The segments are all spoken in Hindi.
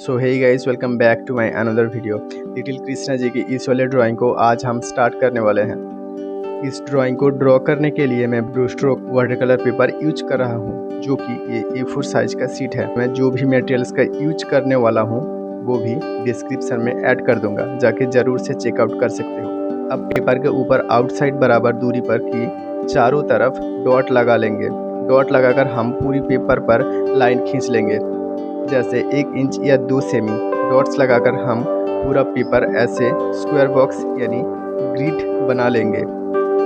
So hey guys, welcome back to my another video. Little Krishna ji की इस वाले ड्राइंग को आज हम स्टार्ट करने वाले हैं। इस ड्राइंग को ड्रॉ करने के लिए मैं ब्रूस्ट्रो वाटर कलर पेपर यूज कर रहा हूँ, जो कि ये A4 साइज का शीट है। मैं जो भी मटेरियल्स का यूज करने वाला हूँ वो भी डिस्क्रिप्शन में ऐड कर दूंगा, जाके ज़रूर से चेकआउट कर सकते हो। अब पेपर के ऊपर आउटसाइड बराबर दूरी पर की चारों तरफ डॉट लगा लेंगे। डॉट लगाकर हम पूरी पेपर पर लाइन खींच लेंगे, जैसे 1 इंच या 2 सेमी। डॉट्स लगाकर हम पूरा पेपर ऐसे स्क्वायर बॉक्स यानी ग्रिड बना लेंगे।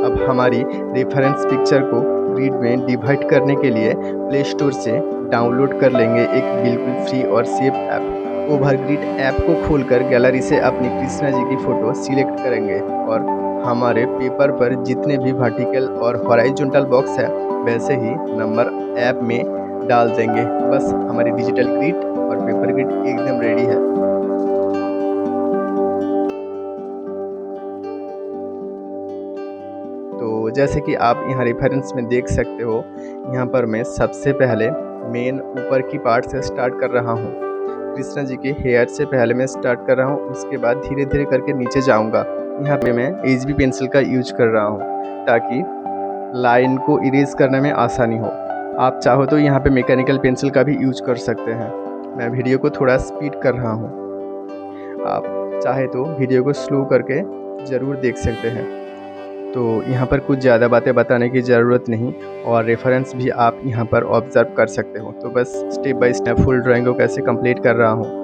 अब हमारी रेफरेंस पिक्चर को ग्रिड में डिवाइड करने के लिए प्ले स्टोर से डाउनलोड कर लेंगे एक बिल्कुल फ्री और safe app. Over grid app को खोलकर गैलरी से अपनी कृष्णा जी की फ़ोटो सिलेक्ट करेंगे और हमारे पेपर पर जितने भी वर्टिकल और हॉरिजॉन्टल बॉक्स है वैसे ही नंबर ऐप में डाल देंगे। बस हमारी डिजिटल ग्रिड और पेपर ग्रिड एकदम रेडी है। तो जैसे कि आप यहाँ रेफरेंस में देख सकते हो, यहाँ पर मैं सबसे पहले मेन ऊपर की पार्ट से स्टार्ट कर रहा हूँ। कृष्णा जी के हेयर से पहले मैं स्टार्ट कर रहा हूँ, उसके बाद धीरे धीरे करके नीचे जाऊँगा। यहाँ पे मैं HB पेंसिल का यूज कर रहा हूँ ताकि लाइन को इरेज करने में आसानी हो। आप चाहो तो यहाँ पे मैकेनिकल पेंसिल का भी यूज कर सकते हैं। मैं वीडियो को थोड़ा स्पीड कर रहा हूँ, आप चाहे तो वीडियो को स्लो करके ज़रूर देख सकते हैं। तो यहाँ पर कुछ ज़्यादा बातें बताने की ज़रूरत नहीं और रेफरेंस भी आप यहाँ पर ऑब्ज़र्व कर सकते हो। तो बस step by step full drawing को कैसे कंप्लीट कर रहा हूँ।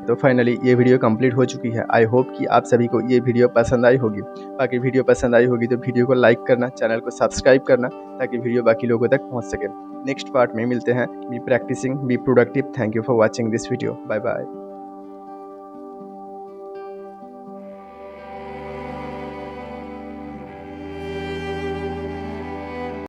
तो फाइनली ये वीडियो कंप्लीट हो चुकी है। आई होप कि आप सभी को ये वीडियो पसंद आई होगी। बाकी वीडियो पसंद आई होगी तो वीडियो को लाइक करना, चैनल को सब्सक्राइब करना, ताकि वीडियो बाकी लोगों तक पहुंच सके। नेक्स्ट पार्ट में मिलते हैं। Be practicing, be productive. Thank you for watching this video. Bye bye.